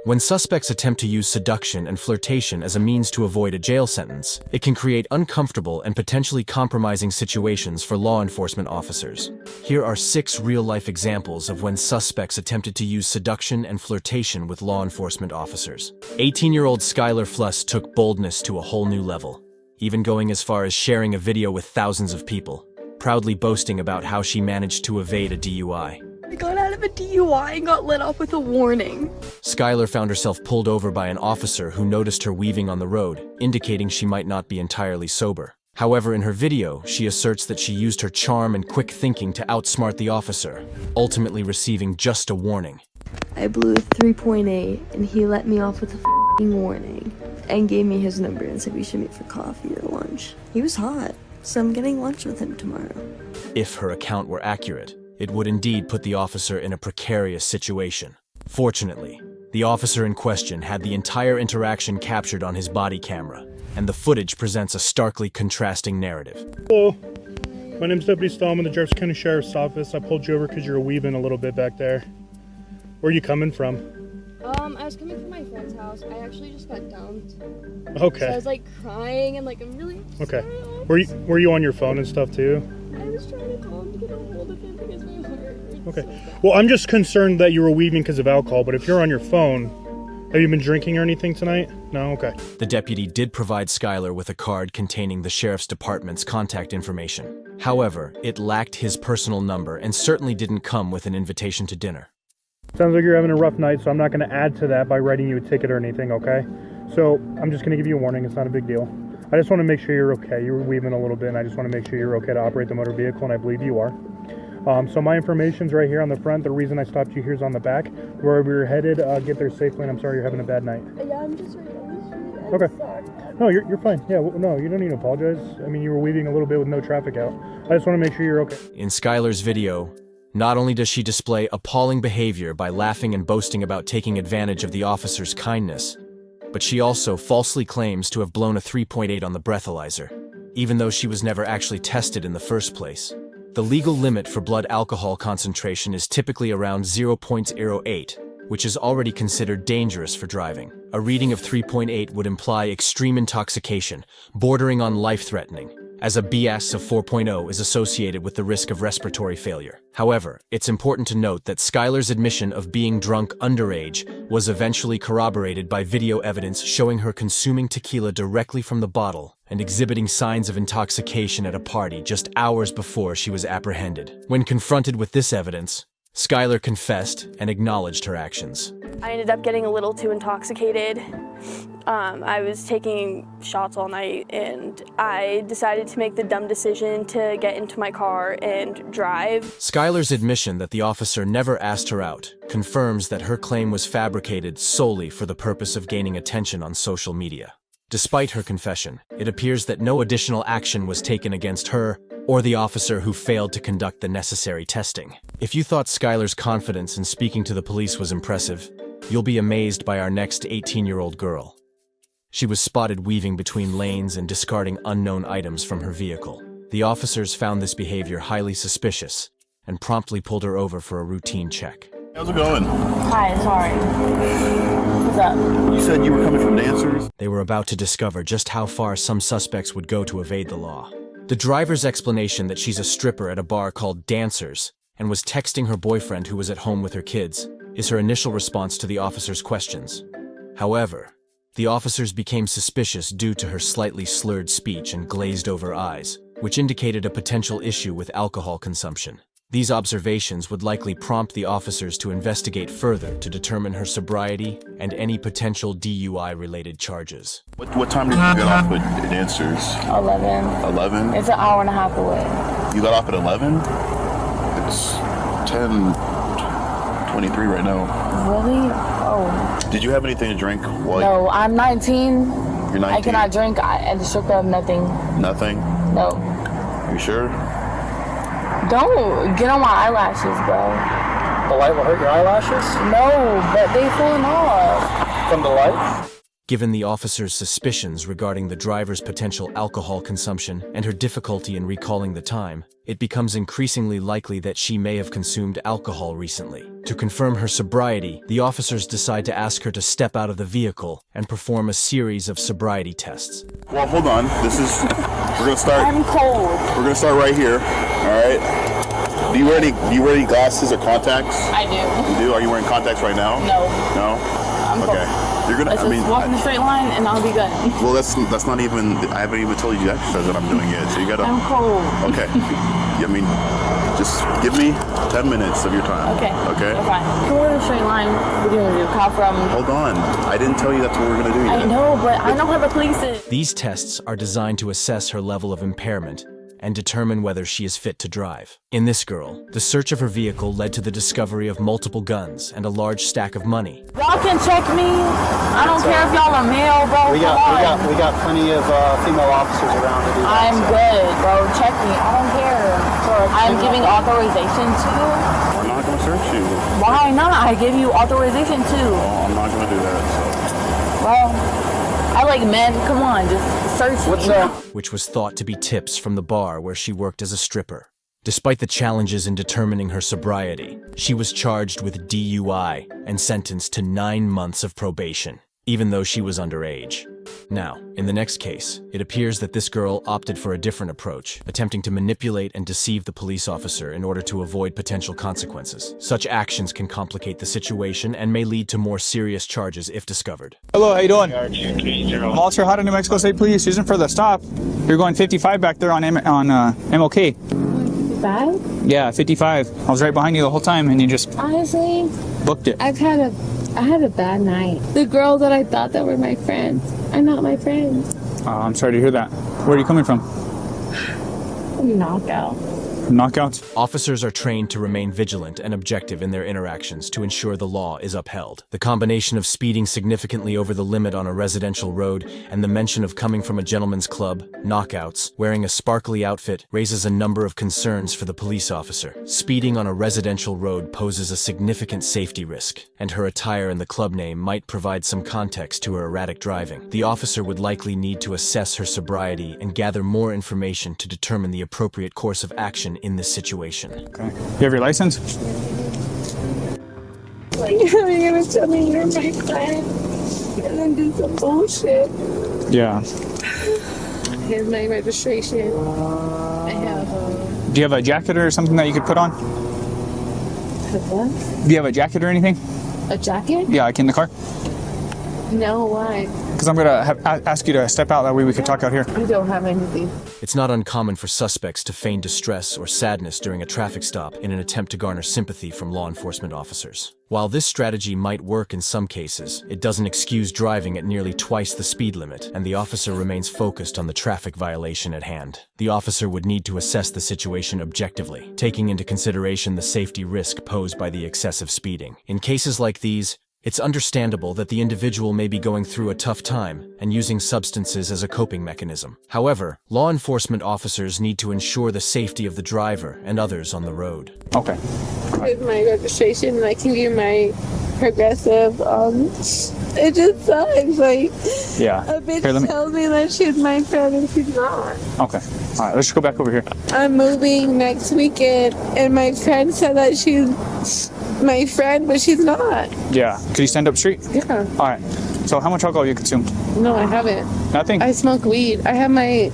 When suspects attempt to use seduction and flirtation as a means to avoid a jail sentence, it can create uncomfortable and potentially compromising situations for law enforcement officers. Here are 6 real-life examples of when suspects attempted to use seduction and flirtation with law enforcement officers. 18-year-old Skylar Fluss took boldness to a whole new level, even going as far as sharing a video with thousands of people, proudly boasting about how she managed to evade a DUI. I got out of a DUI and got let off with a warning. Skylar found herself pulled over by an officer who noticed her weaving on the road, indicating she might not be entirely sober. However, in her video, she asserts that she used her charm and quick thinking to outsmart the officer, ultimately receiving just a warning. I blew a 3.8 and he let me off with a f***ing warning and gave me his number and said we should meet for coffee or lunch. He was hot, so I'm getting lunch with him tomorrow. If her account were accurate, it would indeed put the officer in a precarious situation. Fortunately, the officer in question had the entire interaction captured on his body camera, and the footage presents a starkly contrasting narrative. Hello, my name's Deputy Stahl. I'm in the Jefferson County Sheriff's Office. I pulled you over because you're weaving a little bit back there. Where are you coming from? I was coming from my friend's house. I actually just got dumped. Okay. So I was like crying and like I'm really Okay. Were you on your phone and stuff too? I was trying to call him to get a hold of him because my heart hurts. Okay. So bad. Well, I'm just concerned that you were weaving because of alcohol, but if you're on your phone, have you been drinking or anything tonight? No? Okay. The deputy did provide Skylar with a card containing the sheriff's department's contact information. However, it lacked his personal number and certainly didn't come with an invitation to dinner. Sounds like you're having a rough night, so I'm not going to add to that by writing you a ticket or anything, okay? So I'm just going to give you a warning. It's not a big deal. I just want to make sure you're okay. You were weaving a little bit, and I just want to make sure you're okay to operate the motor vehicle, and I believe you are. So my information's right here on the front. The reason I stopped you here is on the back. Where we were headed, get there safely, and I'm sorry you're having a bad night. Yeah, I'm just right. Okay. No, you're fine. Yeah, no, you don't need to apologize. I mean, you were weaving a little bit with no traffic out. I just want to make sure you're okay. In Skylar's video, not only does she display appalling behavior by laughing and boasting about taking advantage of the officer's kindness, but she also falsely claims to have blown a 3.8 on the breathalyzer, even though she was never actually tested in the first place. The legal limit for blood alcohol concentration is typically around 0.08, which is already considered dangerous for driving. A reading of 3.8 would imply extreme intoxication, bordering on life-threatening, as a BS of 4.0 is associated with the risk of respiratory failure. However, it's important to note that Skylar's admission of being drunk underage was eventually corroborated by video evidence showing her consuming tequila directly from the bottle and exhibiting signs of intoxication at a party just hours before she was apprehended. When confronted with this evidence, Skylar confessed and acknowledged her actions. I ended up getting a little too intoxicated. I was taking shots all night and I decided to make the dumb decision to get into my car and drive. Skylar's admission that the officer never asked her out confirms that her claim was fabricated solely for the purpose of gaining attention on social media. Despite her confession, it appears that no additional action was taken against her or the officer who failed to conduct the necessary testing. If you thought Skylar's confidence in speaking to the police was impressive, you'll be amazed by our next 18-year-old girl. She was spotted weaving between lanes and discarding unknown items from her vehicle. The officers found this behavior highly suspicious and promptly pulled her over for a routine check. How's it going? Hi, sorry. What's up? You said you were coming from dancers? They were about to discover just how far some suspects would go to evade the law. The driver's explanation that she's a stripper at a bar called Dancers and was texting her boyfriend who was at home with her kids is her initial response to the officer's questions. However, the officers became suspicious due to her slightly slurred speech and glazed-over eyes, which indicated a potential issue with alcohol consumption. These observations would likely prompt the officers to investigate further to determine her sobriety and any potential DUI-related charges. What time did you get off with dancers? 11. 11? It's an hour and a half away. You got off at 11? It's 10:23 right now. Really? Oh. Did you have anything to drink while No, I'm 19. you're 19? I cannot drink at the strip club, nothing. Nothing? No. You sure? Don't get on my eyelashes, bro. The light will hurt your eyelashes? No, but they falling off. From the light? Given the officer's suspicions regarding the driver's potential alcohol consumption and her difficulty in recalling the time, it becomes increasingly likely that she may have consumed alcohol recently. To confirm her sobriety, the officers decide to ask her to step out of the vehicle and perform a series of sobriety tests. Well, hold on. We're gonna start. I'm cold. We're gonna start right here. All right. Do you wear any glasses or contacts? I do. You do? Are you wearing contacts right now? No. No? I'm Okay. cold. You're gonna. Let's just walk in a straight line and I'll be good. Well, that's not even. I haven't even told you the exercise that I'm doing yet. So you gotta. I'm cold. Okay. I mean, just give me 10 minutes of your time. Okay. Okay. We're fine. If we're in a straight line, what are you gonna do? Cop from? Hold on. I didn't tell you that's what we're gonna do yet. I know, but I know how the police is. These tests are designed to assess her level of impairment and determine whether she is fit to drive. In this girl, the search of her vehicle led to the discovery of multiple guns and a large stack of money. Y'all can check me. I don't care if y'all are male, bro. We got plenty of female officers around to do that. I'm good, bro. Check me. I don't care. I'm giving authorization to. I'm not gonna search you. Why not? I give you authorization to. Oh, I'm not gonna do that. Well, I like men. Come on, just search What's me. Which was thought to be tips from the bar where she worked as a stripper. Despite the challenges in determining her sobriety, she was charged with DUI and sentenced to 9 months of probation, even though she was underage. Now, in the next case, it appears that this girl opted for a different approach, attempting to manipulate and deceive the police officer in order to avoid potential consequences. Such actions can complicate the situation and may lead to more serious charges if discovered. Hello, how you doing? Officer, how to New Mexico State Police. Using for the stop. You're going 55 back there on MLK. 55? Yeah, 55. I was right behind you the whole time, and you just Honestly, booked it. I had a bad night. The girls that I thought that were my friends are not my friends. I'm sorry to hear that. Where are you coming from? Knockout. Knockouts? Officers are trained to remain vigilant and objective in their interactions to ensure the law is upheld. The combination of speeding significantly over the limit on a residential road and the mention of coming from a gentleman's club, knockouts, wearing a sparkly outfit, raises a number of concerns for the police officer. Speeding on a residential road poses a significant safety risk, and her attire and the club name might provide some context to her erratic driving. The officer would likely need to assess her sobriety and gather more information to determine the appropriate course of action in this situation. Okay. You have your license? Like, how are you gonna tell me you're my friend and then do some bullshit? Yeah. Here's my registration. I have Do you have a jacket or something that you could put on? what? Do you have a jacket or anything? A jacket? Yeah, like in the car? No, why? Because I'm gonna ask you to step out. That way we could talk out here. I don't have anything. It's not uncommon for suspects to feign distress or sadness during a traffic stop in an attempt to garner sympathy from law enforcement officers. While this strategy might work in some cases, it doesn't excuse driving at nearly twice the speed limit, and the officer remains focused on the traffic violation at hand. The officer would need to assess the situation objectively, taking into consideration the safety risk posed by the excessive speeding. In cases like these, it's understandable that the individual may be going through a tough time and using substances as a coping mechanism. However, law enforcement officers need to ensure the safety of the driver and others on the road. Okay. Here's my registration and I can give you my progressive. It just sucks. Like, Yeah. a bitch Here, let me. tells me that she's my friend and she's not. Okay. All right. Let's just go back over here. I'm moving next weekend, and my friend said that she's my friend, but she's not. Yeah. Could you stand up straight? Yeah. All right. So how much alcohol you consume? No, I haven't. Nothing. I smoke weed. I have my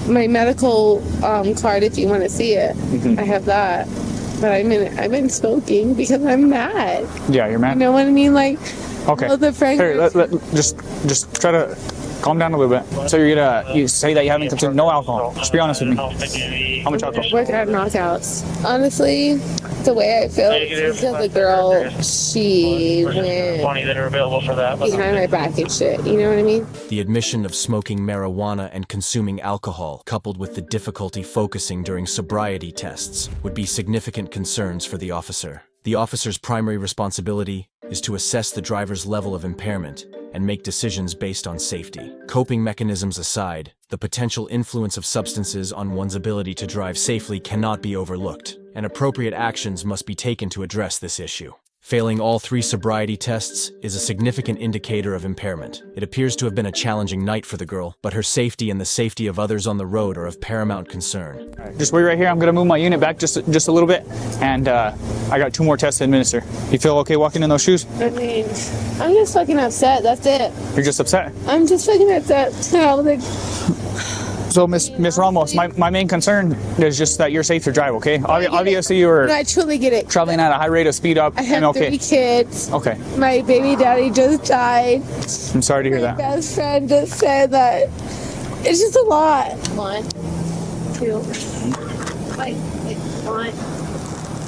medical card if you want to see it. Mhm. I have that. But I've been smoking because I'm mad. Yeah, you're mad. You know what I mean? Like, Okay. all the friends. Here, just try to calm down a little bit. So you say that you haven't consumed no alcohol. Just be honest with me. How much alcohol? Work at knockouts. Honestly, the way I feel is because the girl, she went behind my back and shit. You know what I mean? The admission of smoking marijuana and consuming alcohol, coupled with the difficulty focusing during sobriety tests, would be significant concerns for the officer. The officer's primary responsibility is to assess the driver's level of impairment and make decisions based on safety. Coping mechanisms aside, the potential influence of substances on one's ability to drive safely cannot be overlooked, and appropriate actions must be taken to address this issue. Failing all 3 sobriety tests is a significant indicator of impairment. It appears to have been a challenging night for the girl, but her safety and the safety of others on the road are of paramount concern. Just wait right here. I'm gonna move my unit back just a little bit, and I got 2 more tests to administer. You feel okay walking in those shoes? I mean, I'm just fucking upset. That's it. You're just upset. I'm just fucking upset. So, Miss Ramos, my main concern is just that you're safe to drive, okay? Obviously, you were I truly get it. traveling at a high rate of speed up. I have 3 kids. Okay. My baby daddy just died. I'm sorry to hear My that. best friend just said that it's just a lot. 1, 2, 1,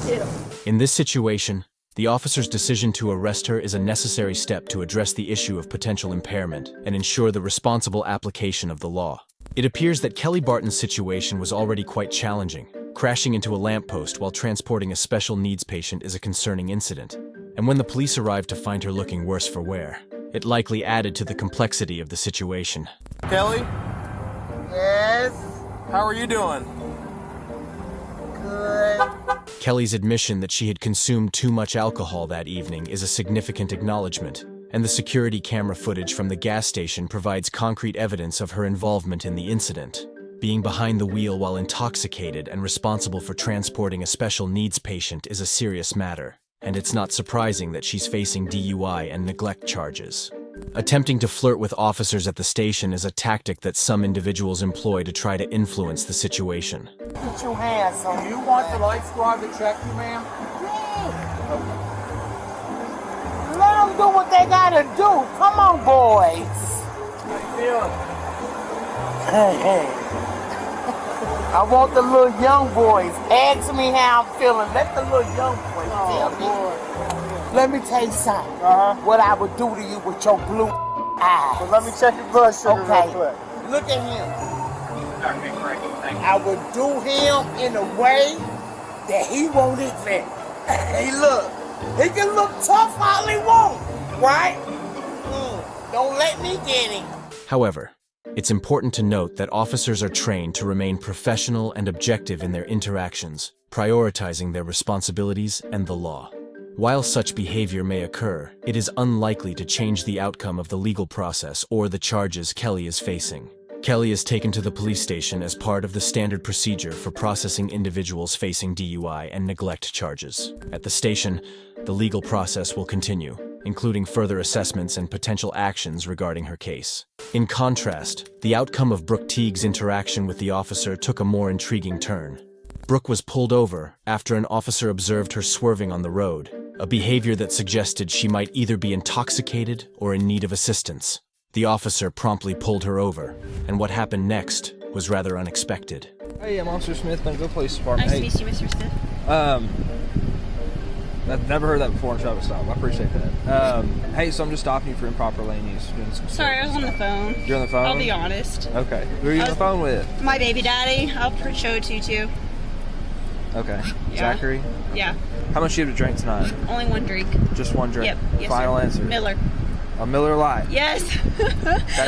2. In this situation, the officer's decision to arrest her is a necessary step to address the issue of potential impairment and ensure the responsible application of the law. It appears that Kelly Barton's situation was already quite challenging. Crashing into a lamppost while transporting a special needs patient is a concerning incident, and when the police arrived to find her looking worse for wear, it likely added to the complexity of the situation. Kelly? Yes? How are you doing? Good. Kelly's admission that she had consumed too much alcohol that evening is a significant acknowledgement, and the security camera footage from the gas station provides concrete evidence of her involvement in the incident. Being behind the wheel while intoxicated and responsible for transporting a special needs patient is a serious matter, and it's not surprising that she's facing DUI and neglect charges. Attempting to flirt with officers at the station is a tactic that some individuals employ to try to influence the situation. Put your hands on. Do you want the light squad to check you, ma'am? Let them do what they gotta do. Come on, boys. How you feeling? Hey. I want the little young boys. Ask me how I'm feeling. Let the little young boys tell me. Let me tell you something. What I would do to you with your blue eyes. Well, let me check your blood sugar real quick. Look at him. I would do him in a way that he won't admit. Hey, look. He can look tough all he wants, right? Don't let me get him. However, it's important to note that officers are trained to remain professional and objective in their interactions, prioritizing their responsibilities and the law. While such behavior may occur, it is unlikely to change the outcome of the legal process or the charges Kelly is facing. Kelly is taken to the police station as part of the standard procedure for processing individuals facing DUI and neglect charges. At the station, the legal process will continue, including further assessments and potential actions regarding her case. In contrast, the outcome of Brooke Teague's interaction with the officer took a more intriguing turn. Brooke was pulled over after an officer observed her swerving on the road, a behavior that suggested she might either be intoxicated or in need of assistance. The officer promptly pulled her over, and what happened next was rather unexpected. Hey, I'm Officer Smith, Glenville Police Department. Nice to meet you, Mr. Smith. I've never heard that before in traffic stop. I appreciate that. Hey, so I'm just stopping you for improper lane use. Sorry, I was on the phone. You're on the phone? I'll be honest. Okay. Who are you on the phone with? My baby daddy. I'll show it to you, too. Okay. Yeah. Zachary? Yeah. How much do you have to drink tonight? Only 1 drink. Just 1 drink? Yep. Yes, Final sir. answer? Miller. A Miller Lite? Yes.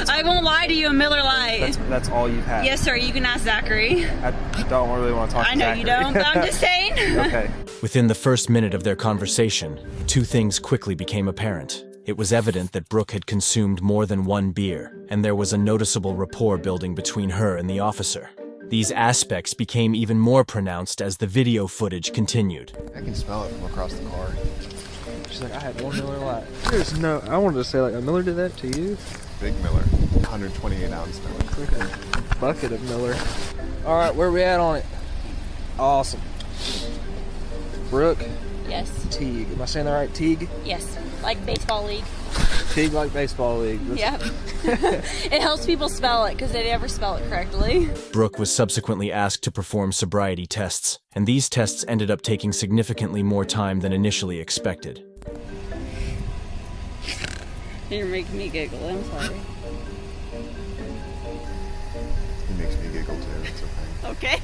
I won't lie to you, a Miller Lite. That's all you've had? Yes, sir. You can ask Zachary. I don't really want to talk to Zachary. I know you don't, but I'm just saying. Okay. Within the first minute of their conversation, 2 things quickly became apparent. It was evident that Brooke had consumed more than 1 beer, and there was a noticeable rapport building between her and the officer. These aspects became even more pronounced as the video footage continued. I can smell it from across the car. She's like, I had 1 Miller Lite. There's no, I wanted to say, like, a Miller did that to you? Big Miller, 128 ounce Miller. It's like a bucket of Miller. All right, where we at on it? Awesome. Brooke? Yes. Teague. Am I saying the right? Teague? Yes. Like baseball league. Teague like baseball league. Yep. It helps people spell it because they never spell it correctly. Brooke was subsequently asked to perform sobriety tests, and these tests ended up taking significantly more time than initially expected. You're making me giggle, I'm sorry. It makes me giggle too, it's okay. Okay.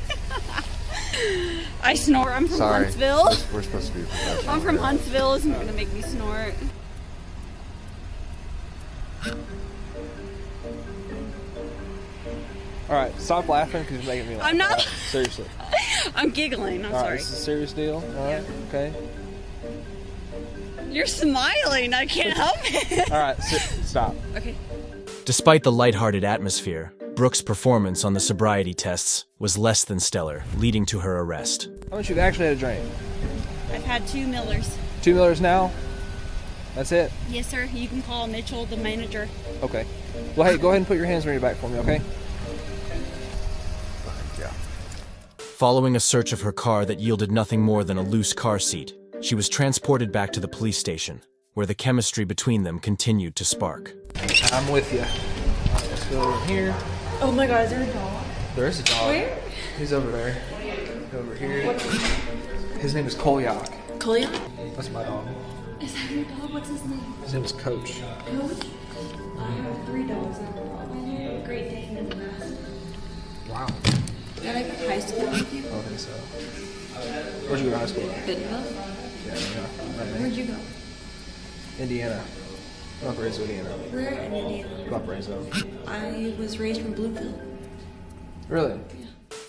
I snore, I'm from Huntsville. We're supposed to be professional. I'm from Huntsville, it's not gonna make me snort. Alright, stop laughing because you're making me laugh. I'm not. Right? Seriously. I'm giggling, I'm sorry. Alright, this is a serious deal. Alright, okay. You're smiling. I can't help it. All right, stop. Okay. Despite the lighthearted atmosphere, Brooke's performance on the sobriety tests was less than stellar, leading to her arrest. How much you've actually had a drink? I've had 2 Millers. 2 Millers now? That's it? Yes, sir. You can call Mitchell, the manager. Okay. Well, hey, go ahead and put your hands on your back for me, okay? Following a search of her car that yielded nothing more than a loose car seat, she was transported back to the police station, where the chemistry between them continued to spark. I'm with you. Let's go over here. Oh my God, is there a dog? There is a dog. Where? He's over there. Over here. His name is Kolyak. Kolyak? That's my dog. Is that your dog? What's his name? His name is Coach. Coach? I have 3 dogs in a Great Dane and Mastiff. Wow. Did I go to high school with you? I think so. Where'd you go to high school? Bentonville? Yeah. Where'd you go? Indiana. Not Brazo, Indiana. Where in Indiana? Not Brazo. I was raised from Bluefield. Really?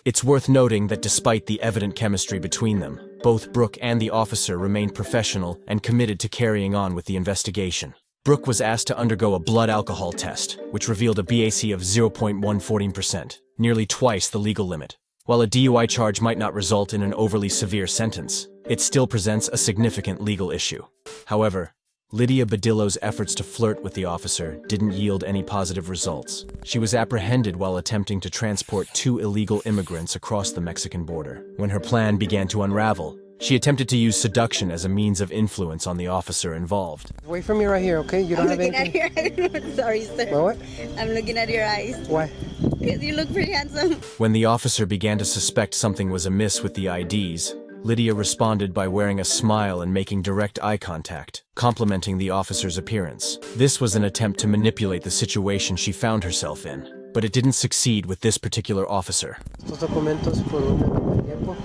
It's worth noting that despite the evident chemistry between them, both Brooke and the officer remained professional and committed to carrying on with the investigation. Brooke was asked to undergo a blood alcohol test, which revealed a BAC of 0.114%, nearly twice the legal limit. While a DUI charge might not result in an overly severe sentence, it still presents a significant legal issue. However, Lydia Badillo's efforts to flirt with the officer didn't yield any positive results. She was apprehended while attempting to transport 2 illegal immigrants across the Mexican border. When her plan began to unravel, she attempted to use seduction as a means of influence on the officer involved. Wait for me right here, okay? You don't have anything? I'm looking at your eyes. Sorry, sir. What? I'm looking at your eyes. Why? Because you look pretty handsome. When the officer began to suspect something was amiss with the IDs, Lydia responded by wearing a smile and making direct eye contact, complimenting the officer's appearance. This was an attempt to manipulate the situation she found herself in, but it didn't succeed with this particular officer. Estos documentos por un tiempo.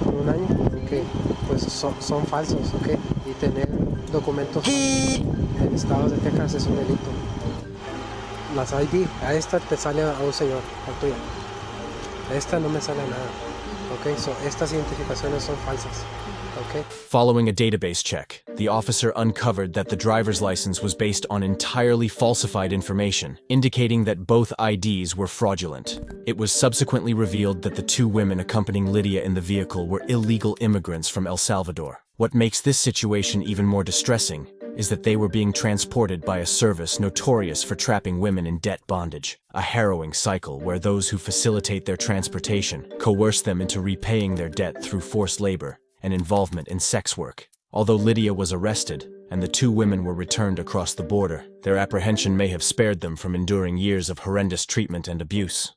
Por un año. Ok. Pues son falsos, ok. Y tener documentos en estados de Texas es un delito. Las ID, a esta te sale a un señor, a tuya. A esta no me sale nada. Okay, so estas identificaciones son falsas. Okay. Following a database check, the officer uncovered that the driver's license was based on entirely falsified information, indicating that both IDs were fraudulent. It was subsequently revealed that the 2 women accompanying Lydia in the vehicle were illegal immigrants from El Salvador. What makes this situation even more distressing is that they were being transported by a service notorious for trapping women in debt bondage, a harrowing cycle where those who facilitate their transportation coerce them into repaying their debt through forced labor and involvement in sex work. Although Lydia was arrested and the 2 women were returned across the border, their apprehension may have spared them from enduring years of horrendous treatment and abuse.